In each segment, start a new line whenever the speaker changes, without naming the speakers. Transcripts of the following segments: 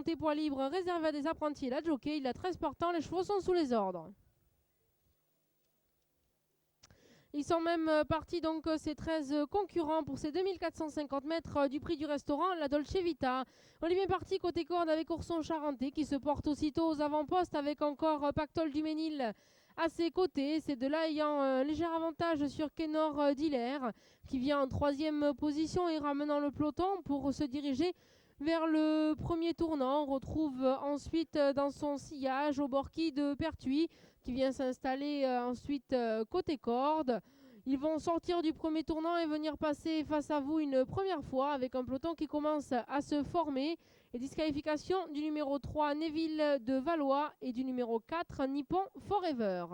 Poids libre réservé à des apprentis et la jockey. Il a 13 partants, les chevaux sont sous les ordres. Ils sont même partis, donc, ces 13 concurrents pour ces 2450 mètres du prix du restaurant, la Dolce Vita. On est bien parti côté corde avec Ourson Charentais qui se porte aussitôt aux avant-postes avec encore Pactole du Ménil à ses côtés. Ces deux-là ayant un léger avantage sur Kenor Diller qui vient en troisième position et ramenant le peloton pour se diriger vers le premier tournant. On retrouve ensuite dans son sillage Auborqui de Pertuis qui vient s'installer ensuite côté corde. Ils vont sortir du premier tournant et venir passer face à vous une première fois avec un peloton qui commence à se former. Et disqualification du numéro 3 Neville de Valois et du numéro 4 Nippon Forever.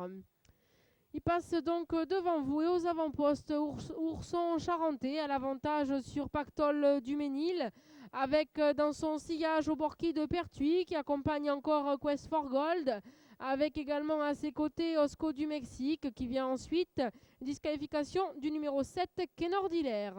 Il passe donc devant vous et aux avant-postes Ourson Charentais à l'avantage sur Pactole du Ménil avec dans son sillage Auborqui de Pertuis qui accompagne encore Quest for Gold avec également à ses côtés Osco du Mexique qui vient ensuite. Disqualification du numéro 7 Kenor Diller.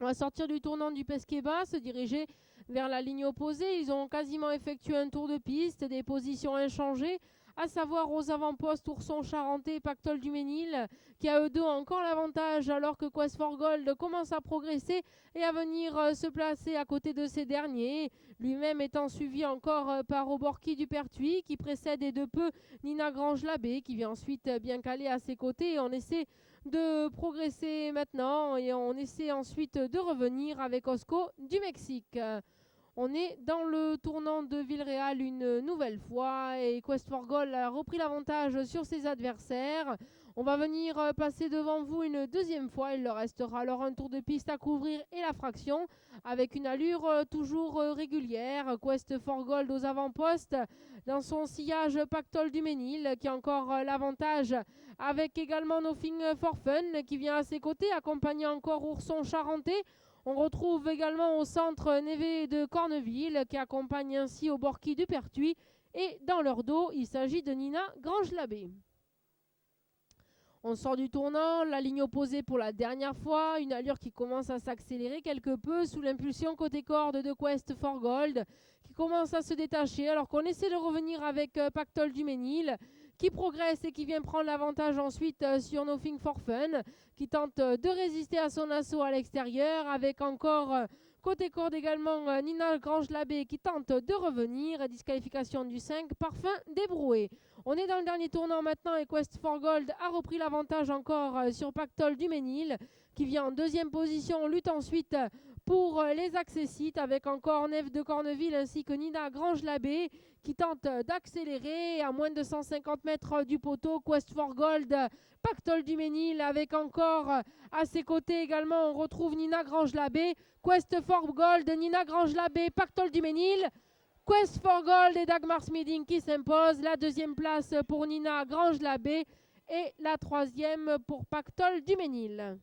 On va sortir du tournant du Pesquet-Bas, se diriger vers la ligne opposée. Ils ont quasiment effectué un tour de piste, des positions inchangées, à savoir aux avant-postes Ourson Charentais et Pactole du Ménil, qui à eux deux ont encore l'avantage alors que Quest for Gold commence à progresser et à venir se placer à côté de ces derniers. Lui-même étant suivi encore par Auborqui du Pertuis, qui précède et de peu Nina Grange-Labbé, qui vient ensuite bien caler à ses côtés. Et on essaie de progresser maintenant et on essaie ensuite de revenir avec Osco du Mexique. On est dans le tournant de Villeréal une nouvelle fois et Quest for Gold a repris l'avantage sur ses adversaires. On va venir passer devant vous une deuxième fois. Il leur restera alors un tour de piste à couvrir et la fraction avec une allure toujours régulière. Quest for Gold aux avant-postes dans son sillage Pactole du Ménil qui a encore l'avantage avec également Nothing for Fun qui vient à ses côtés accompagnant encore Ourson Charentais. On retrouve également au centre Névé de Corneville qui accompagne ainsi Auborqui du Pertuis. Et dans leur dos, il s'agit de Nina Grange-Labbé. On sort du tournant, la ligne opposée pour la dernière fois, une allure qui commence à s'accélérer quelque peu sous l'impulsion côté corde de Quest for Gold qui commence à se détacher alors qu'on essaie de revenir avec Pactole du Ménil qui progresse et qui vient prendre l'avantage ensuite sur Nothing for Fun qui tente de résister à son assaut à l'extérieur avec encore côté corde également Nina Grange-Labbé qui tente de revenir. Disqualification du 5, Parfum débroué. On est dans le dernier tournant maintenant et Quest for Gold a repris l'avantage encore sur Pactole du Ménil qui vient en deuxième position. On lutte ensuite pour les accessites avec encore Neve de Corneville ainsi que Nina Grange-Labbé qui tente d'accélérer à moins de 150 mètres du poteau. Quest for Gold, Pactole du Ménil avec encore à ses côtés également on retrouve Nina Grange-Labbé. Quest for Gold, Nina Grange-Labbé, Pactole du Ménil. Quest for Gold et Dagmar Smiding qui s'impose. La deuxième place pour Nina Grange-Labbé et la troisième pour Pactole du Ménil.